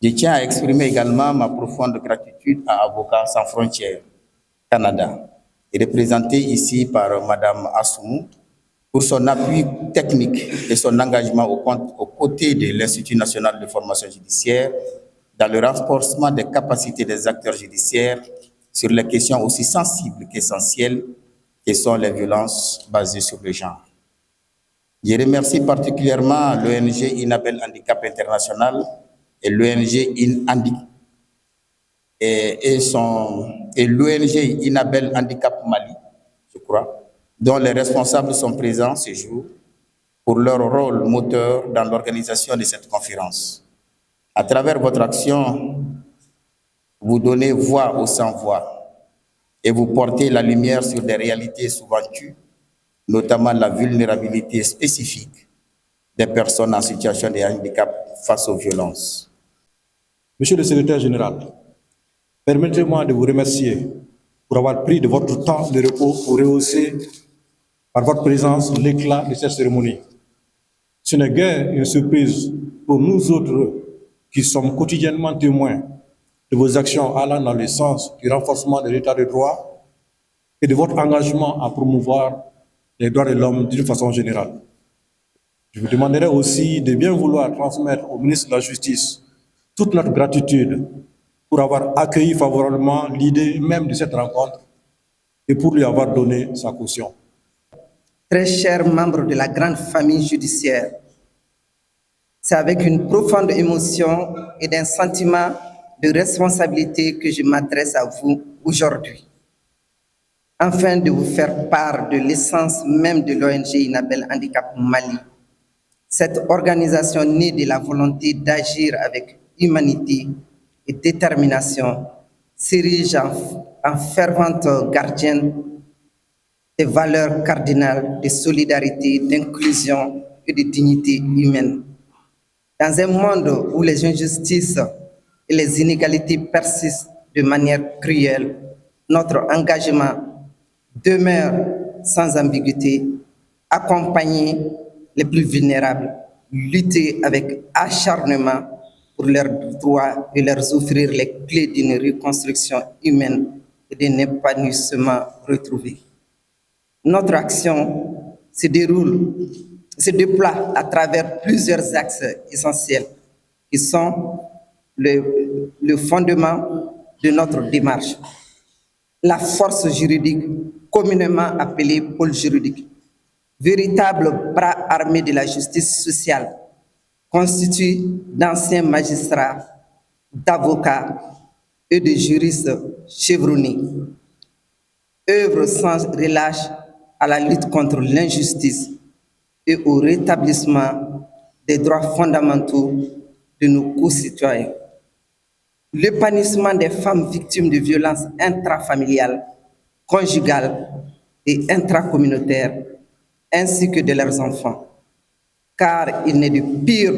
Je tiens à exprimer également ma profonde gratitude à Avocats sans frontières Canada, représenté ici par Madame Assoumou, pour son appui technique et son engagement aux côtés de l'Institut national de formation judiciaire dans le renforcement des capacités des acteurs judiciaires sur les questions aussi sensibles qu'essentielles que sont les violences basées sur le genre. Je remercie particulièrement l'ONG Inabel Handicap International et l'ONG et l'ONG Inabel Handicap Mali, je crois, dont les responsables sont présents ce jour pour leur rôle moteur dans l'organisation de cette conférence. À travers votre action, vous donnez voix aux sans-voix et vous portez la lumière sur des réalités souvent tues, notamment la vulnérabilité spécifique des personnes en situation de handicap face aux violences. Monsieur le secrétaire général, permettez-moi de vous remercier pour avoir pris de votre temps de repos pour rehausser par votre présence l'éclat de cette cérémonie. Ce n'est guère une surprise pour nous autres qui sommes quotidiennement témoins de vos actions allant dans le sens du renforcement de l'état de droit et de votre engagement à promouvoir les droits de l'homme d'une façon générale. Je vous demanderai aussi de bien vouloir transmettre au ministre de la Justice toute notre gratitude pour avoir accueilli favorablement l'idée même de cette rencontre et pour lui avoir donné sa caution. Très chers membres de la grande famille judiciaire, c'est avec une profonde émotion et d'un sentiment de responsabilité que je m'adresse à vous aujourd'hui, afin de vous faire part de l'essence même de l'ONG Inabel Handicap Mali. Cette organisation née de la volonté d'agir avec humanité et détermination s'érige en fervente gardienne des valeurs cardinales de solidarité, d'inclusion et de dignité humaine. Dans un monde où les injustices et les inégalités persistent de manière cruelle, notre engagement demeure sans ambiguïté, accompagner les plus vulnérables, lutter avec acharnement pour leurs droits et leur offrir les clés d'une reconstruction humaine et d'un épanouissement retrouvé. Notre action se déploie à travers plusieurs axes essentiels qui sont le fondement de notre démarche. La force juridique, communément appelée pôle juridique, véritable bras armé de la justice sociale, constitué d'anciens magistrats, d'avocats et de juristes chevronnés, œuvre sans relâche à la lutte contre l'injustice et au rétablissement des droits fondamentaux de nos concitoyens. L'épanouissement des femmes victimes de violences intrafamiliales, conjugales et intracommunautaires, ainsi que de leurs enfants, car il n'est de pire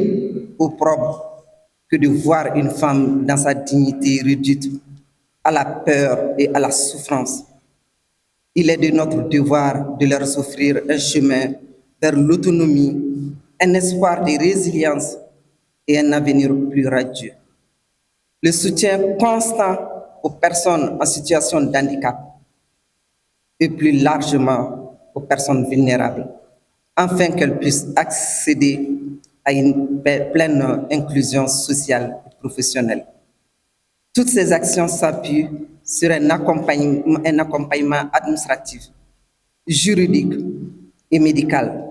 opprobre que de voir une femme dans sa dignité réduite à la peur et à la souffrance. Il est de notre devoir de leur offrir un chemin vers l'autonomie, un espoir de résilience et un avenir plus radieux. Le soutien constant aux personnes en situation de handicap et plus largement aux personnes vulnérables, afin qu'elles puissent accéder à une pleine inclusion sociale et professionnelle. Toutes ces actions s'appuient sur un accompagnement administratif, juridique et médical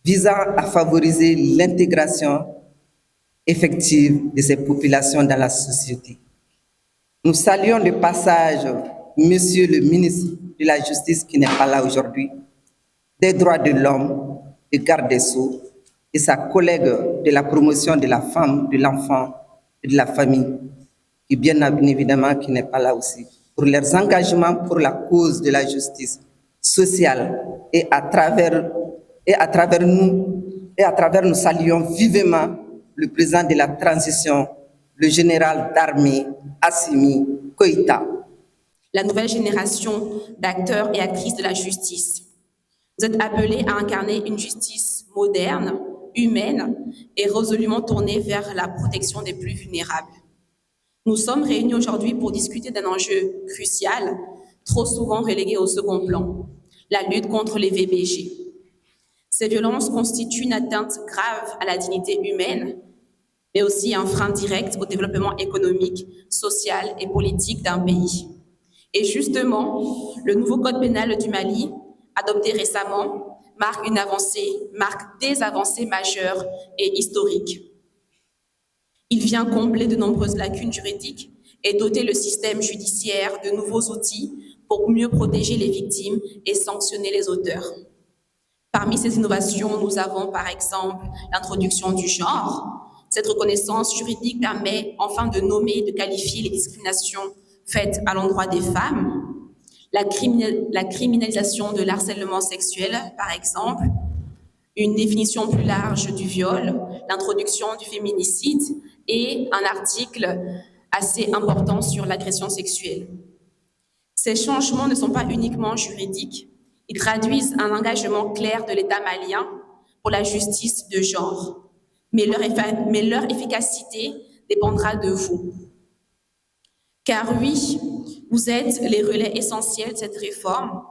visant à favoriser l'intégration effective de ces populations dans la société. Nous saluons le passage, Monsieur le ministre de la Justice qui n'est pas là aujourd'hui, des droits de l'homme et garde des Sceaux, et sa collègue de la promotion de la femme, de l'enfant et de la famille, qui bien évidemment qui n'est pas là aussi, pour leurs engagements pour la cause de la justice sociale et à travers nous saluons vivement le président de la transition, le général d'armée Assimi Goïta. La nouvelle génération d'acteurs et actrices de la justice. Vous êtes appelés à incarner une justice moderne, humaine et résolument tournée vers la protection des plus vulnérables. Nous sommes réunis aujourd'hui pour discuter d'un enjeu crucial, trop souvent relégué au second plan, la lutte contre les VBG. Ces violences constituent une atteinte grave à la dignité humaine, mais aussi un frein direct au développement économique, social et politique d'un pays. Et justement, le nouveau code pénal du Mali, adopté récemment, marque des avancées majeures et historiques. Il vient combler de nombreuses lacunes juridiques et doter le système judiciaire de nouveaux outils pour mieux protéger les victimes et sanctionner les auteurs. Parmi ces innovations, nous avons par exemple l'introduction du genre. Cette reconnaissance juridique permet enfin de nommer et de qualifier les discriminations faites à l'endroit des femmes, la criminalisation de l'harcèlement sexuel, par exemple, une définition plus large du viol, l'introduction du féminicide et un article assez important sur l'agression sexuelle. Ces changements ne sont pas uniquement juridiques, ils traduisent un engagement clair de l'État malien pour la justice de genre. Mais leur efficacité dépendra de vous. Car oui, vous êtes les relais essentiels de cette réforme.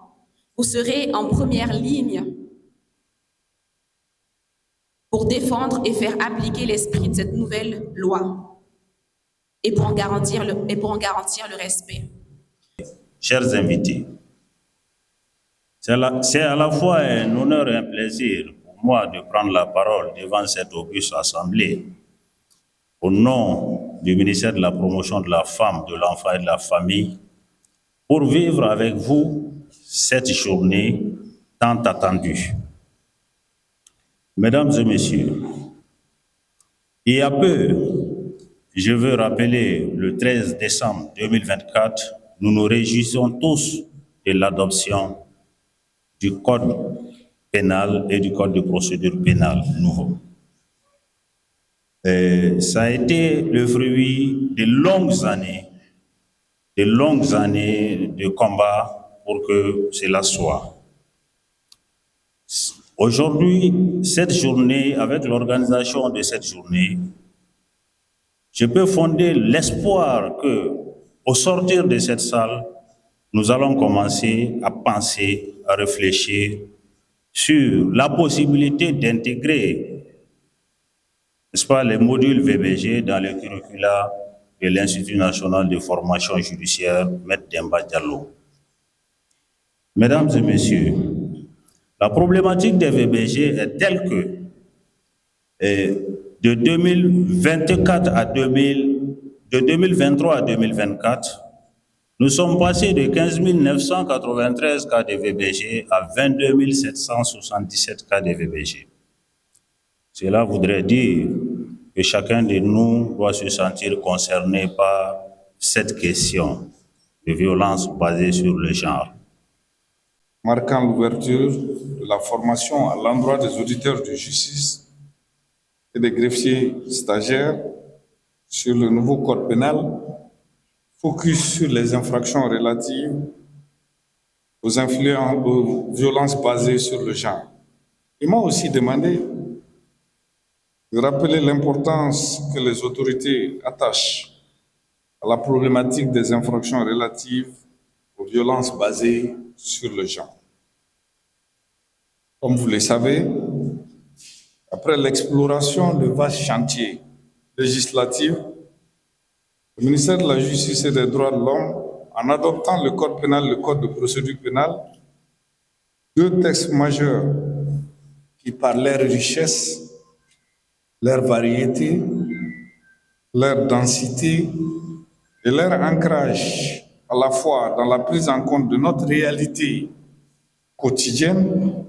Vous serez en première ligne pour défendre et faire appliquer l'esprit de cette nouvelle loi et pour en garantir le respect. Chers invités, c'est à la fois un honneur et un plaisir pour moi de prendre la parole devant cette auguste assemblée au nom du ministère de la Promotion de la Femme, de l'Enfant et de la Famille pour vivre avec vous cette journée tant attendue. Mesdames et messieurs, il y a peu, je veux rappeler le 13 décembre 2024, nous nous réjouissons tous de l'adoption du Code pénal et du Code de procédure pénale nouveau. Ça a été le fruit de longues années de combat pour que cela soit. Aujourd'hui, cette journée, avec l'organisation de cette journée, je peux fonder l'espoir que, au sortir de cette salle, nous allons commencer à penser, à réfléchir sur la possibilité d'intégrer, n'est-ce pas, les modules VBG dans le curricula de l'Institut national de formation judiciaire, Maître Demba Diallo. Mesdames et messieurs, la problématique des VBG est telle que de 2023 à 2024, nous sommes passés de 15 993 cas de VBG à 22 777 cas de VBG. Cela voudrait dire que chacun de nous doit se sentir concerné par cette question de violence basée sur le genre. Marquant l'ouverture de la formation à l'endroit des auditeurs de justice et des greffiers stagiaires sur le nouveau code pénal, focus sur les infractions relatives aux violences basées sur le genre. Il m'a aussi demandé de rappeler l'importance que les autorités attachent à la problématique des infractions relatives aux violences basées sur le genre. Comme vous le savez, après l'exploration de vastes chantiers législatifs, le ministère de la Justice et des Droits de l'Homme, en adoptant le Code pénal, le Code de procédure pénale, deux textes majeurs qui, par leur richesse, leur variété, leur densité et leur ancrage à la fois dans la prise en compte de notre réalité quotidienne,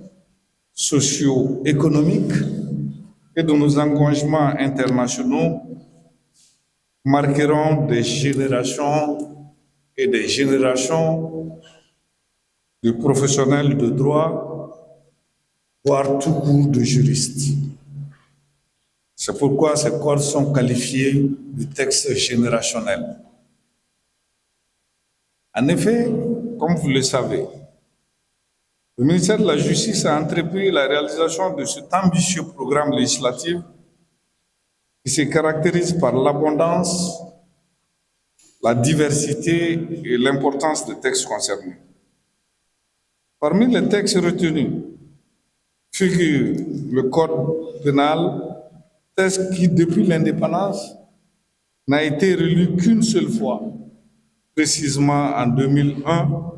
socio-économique et de nos engagements internationaux, marqueront des générations et des générations de professionnels de droit, voire tout court de juristes. C'est pourquoi ces codes sont qualifiés de textes générationnels. En effet, comme vous le savez, Le ministère de la Justice a entrepris la réalisation de cet ambitieux programme législatif qui se caractérise par l'abondance, la diversité et l'importance des textes concernés. Parmi les textes retenus figure le Code pénal, texte qui, depuis l'indépendance, n'a été relu qu'une seule fois, précisément en 2001,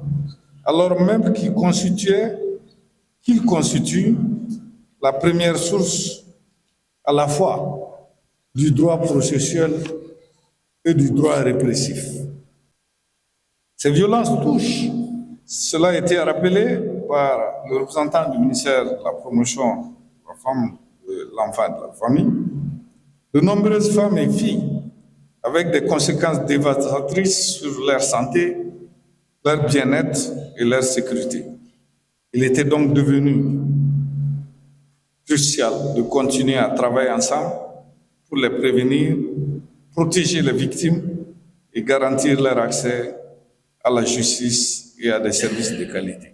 alors même qu'il constitue la première source à la fois du droit processuel et du droit répressif. Ces violences touchent, cela a été rappelé par le représentant du ministère de la Promotion de la femme, de l'enfant et de la famille, de nombreuses femmes et filles avec des conséquences dévastatrices sur leur santé, leur bien-être et leur sécurité. Il était donc devenu crucial de continuer à travailler ensemble pour les prévenir, protéger les victimes et garantir leur accès à la justice et à des services de qualité.